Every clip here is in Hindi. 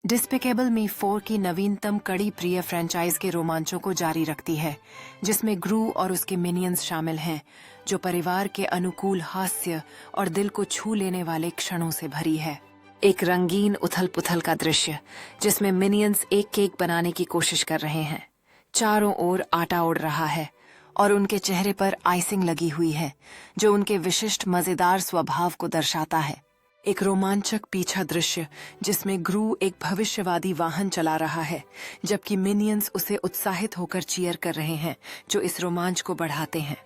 डिस्पिकेबल मी 4 की नवीनतम कड़ी प्रिय फ्रेंचाइज के रोमांचों को जारी रखती है, जिसमें ग्रू और उसके मिनियंस शामिल हैं, जो परिवार के अनुकूल हास्य और दिल को छू लेने वाले क्षणों से भरी है। एक रंगीन उथल-पुथल का दृश्य, जिसमें मिनियंस एक केक बनाने की कोशिश कर रहे हैं। चारों ओर आटा उड़ रहा है और उनके चेहरे पर आइसिंग लगी हुई है, जो उनके विशिष्ट मजेदार स्वभाव को दर्शाता है। एक रोमांचक पीछा दृश्य, जिसमें ग्रू एक भविष्यवादी वाहन चला रहा है, जबकि मिनियंस उसे उत्साहित होकर चीयर कर रहे हैं, जो इस रोमांच को बढ़ाते हैं।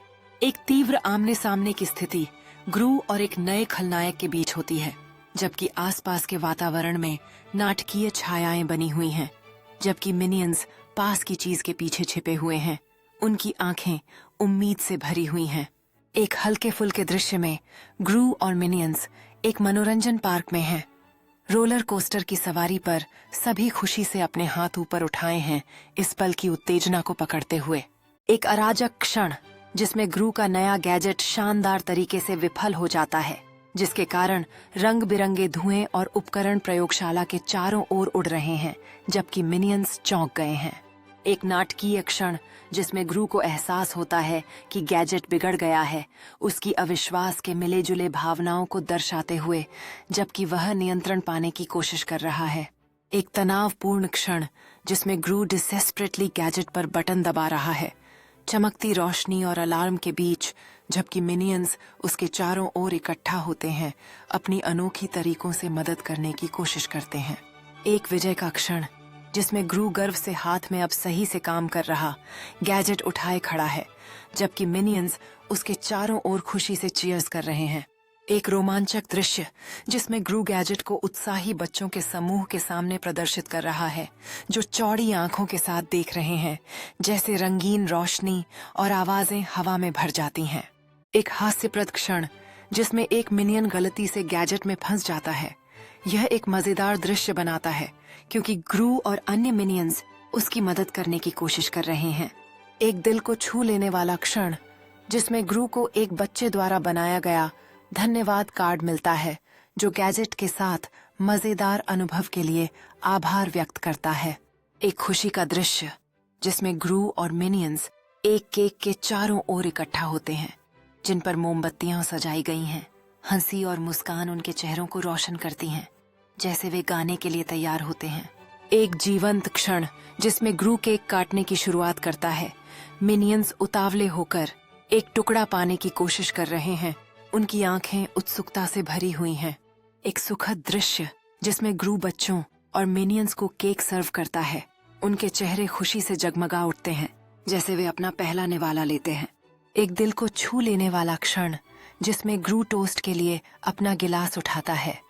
एक तीव्र आमने सामने की स्थिति ग्रू और एक नए खलनायक के बीच होती है, जबकि आसपास के वातावरण में नाटकीय छायाएं बनी हुई हैं, जबकि मिनियंस पास की चीज के पीछे छिपे हुए हैं। उनकी आंखें उम्मीद से भरी हुई हैं। एक हल्के फुल्के दृश्य में ग्रू और मिनियंस एक मनोरंजन पार्क में हैं। रोलर कोस्टर की सवारी पर सभी खुशी से अपने हाथ ऊपर उठाए हैं, इस पल की उत्तेजना को पकड़ते हुए। एक अराजक क्षण, जिसमें ग्रू का नया गैजेट शानदार तरीके से विफल हो जाता है, जिसके कारण रंग बिरंगे धुएं और उपकरण प्रयोगशाला के चारों ओर उड़ रहे हैं, जबकि मिनियंस चौंक गए हैं। एक नाटकीय क्षण, जिसमें ग्रू को एहसास होता है कि गैजेट बिगड़ गया है, उसकी अविश्वास के मिले जुले भावनाओं को दर्शाते हुए, जबकि वह नियंत्रण पाने की कोशिश कर रहा है। एक तनावपूर्ण क्षण, जिसमें ग्रू डिसेस्परेटली गैजेट पर बटन दबा रहा है, चमकती रोशनी और अलार्म के बीच, जबकि मिनियंस उसके चारों ओर इकट्ठा होते हैं, अपनी अनोखी तरीकों से मदद करने की कोशिश करते हैं। एक विजय का क्षण, जिसमें ग्रू गर्व से हाथ में अब सही से काम कर रहा गैजेट उठाए खड़ा है, जबकि मिनियंस उसके चारों ओर खुशी से चीयर्स कर रहे हैं। एक रोमांचक दृश्य, जिसमें ग्रू गैजेट को उत्साही बच्चों के समूह के सामने प्रदर्शित कर रहा है, जो चौड़ी आंखों के साथ देख रहे हैं, जैसे रंगीन रोशनी और आवाजें हवा में भर जाती हैं। एक हास्यप्रद क्षण, जिसमें एक मिनियन गलती से गैजेट में फंस जाता है। यह एक मजेदार दृश्य बनाता है, क्योंकि ग्रू और अन्य मिनियंस उसकी मदद करने की कोशिश कर रहे हैं। एक दिल को छू लेने वाला क्षण, जिसमें ग्रू को एक बच्चे द्वारा बनाया गया धन्यवाद कार्ड मिलता है, जो गैजेट के साथ मजेदार अनुभव के लिए आभार व्यक्त करता है। एक खुशी का दृश्य, जिसमें ग्रू और मिनियंस एक केक के चारों ओर इकट्ठा होते हैं, जिन पर मोमबत्तियां सजाई गई हैं। हंसी और मुस्कान उनके चेहरों को रोशन करती हैं, जैसे वे गाने के लिए तैयार होते हैं। एक जीवंत क्षण, जिसमें ग्रू केक काटने की शुरुआत करता है। मिनियंस उतावले होकर एक टुकड़ा पाने की कोशिश कर रहे हैं, उनकी आंखें उत्सुकता से भरी हुई हैं। एक सुखद दृश्य, जिसमें ग्रू बच्चों और मिनियंस को केक सर्व करता है। उनके चेहरे खुशी से जगमगा उठते हैं, जैसे वे अपना पहला निवाला लेते हैं। एक दिल को छू लेने वाला क्षण, जिसमें ग्रू टोस्ट के लिए अपना गिलास उठाता है,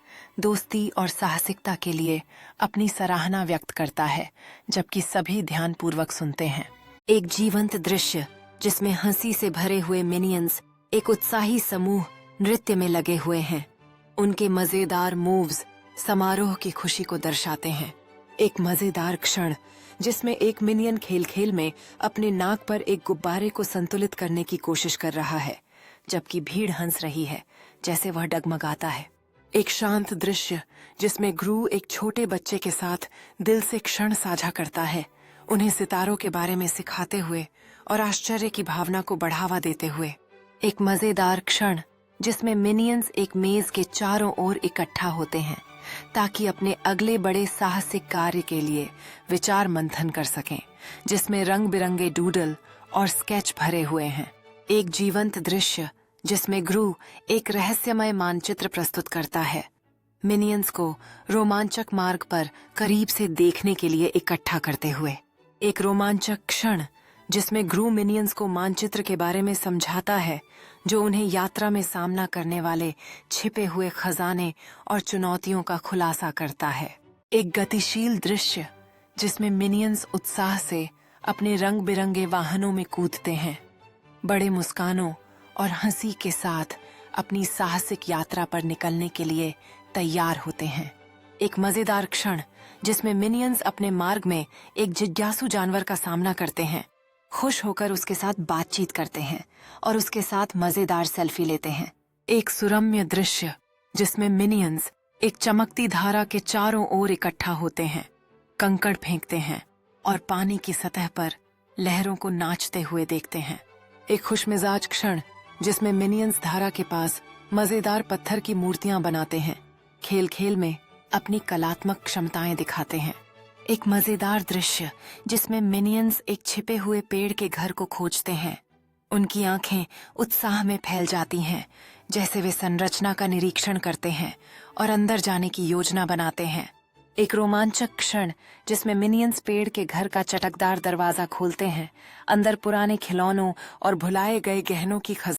दोस्ती और साहसिकता के लिए अपनी सराहना व्यक्त करता है, जबकि सभी ध्यानपूर्वक सुनते हैं। एक जीवंत दृश्य, जिसमें हंसी से भरे हुए मिनियंस एक उत्साही समूह नृत्य में लगे हुए हैं। उनके मजेदार मूव्स समारोह की खुशी को दर्शाते हैं। एक मजेदार क्षण, जिसमें एक मिनियन खेल खेल में अपने नाक पर एक गुब्बारे को संतुलित करने की कोशिश कर रहा है, जबकि भीड़ हंस रही है, जैसे वह डगमगाता है। एक शांत दृश्य, जिसमें ग्रू एक छोटे बच्चे के साथ दिल से क्षण साझा करता है, उन्हें सितारों के बारे में सिखाते हुए और आश्चर्य की भावना को बढ़ावा देते हुए। एक मजेदार क्षण, जिसमें मिनियंस एक मेज के चारों ओर इकट्ठा होते हैं, ताकि अपने अगले बड़े साहसिक कार्य के लिए विचार मंथन कर सकें, जिसमें रंग बिरंगे डूडल और स्केच भरे हुए हैं। एक जीवंत दृश्य, जिसमें ग्रू एक रहस्यमय मानचित्र प्रस्तुत करता है, मिनियंस को रोमांचक मार्ग पर करीब से देखने के लिए इकट्ठा करते हुए। एक रोमांचक क्षण, जिसमें ग्रू मिनियंस को मानचित्र के बारे में समझाता है, जो उन्हें यात्रा में सामना करने वाले छिपे हुए खजाने और चुनौतियों का खुलासा करता है। एक गतिशील दृश्य, जिसमें मिनियंस उत्साह से अपने रंग बिरंगे वाहनों में कूदते हैं, बड़े मुस्कानों और हंसी के साथ अपनी साहसिक यात्रा पर निकलने के लिए तैयार होते हैं। एक मजेदार क्षण, जिसमें मिनियंस अपने मार्ग में एक जिज्ञासु जानवर का सामना करते हैं, खुश होकर उसके साथ बातचीत करते हैं और उसके साथ मजेदार सेल्फी लेते हैं। एक सुरम्य दृश्य, जिसमें मिनियंस एक चमकती धारा के चारों ओर इकट्ठा होते हैं, कंकड़ फेंकते हैं और पानी की सतह पर लहरों को नाचते हुए देखते हैं। एक खुशमिजाज क्षण जिसमें मिनियंस धारा के पास मजेदार पत्थर की मूर्तियां बनाते हैं, खेल खेल में अपनी कलात्मक क्षमताएं दिखाते हैं। एक मजेदार दृश्य जिसमें मिनियंस एक छिपे हुए पेड़ के घर को खोजते हैं। उनकी आंखें उत्साह में फैल जाती हैं, जैसे वे संरचना का निरीक्षण करते हैं और अंदर जाने की योजना बनाते हैं। एक रोमांचक क्षण जिसमें मिनियंस पेड़ के घर का चटकदार दरवाजा खोलते हैं, अंदर पुराने खिलौनों और भुलाए गए गहनों की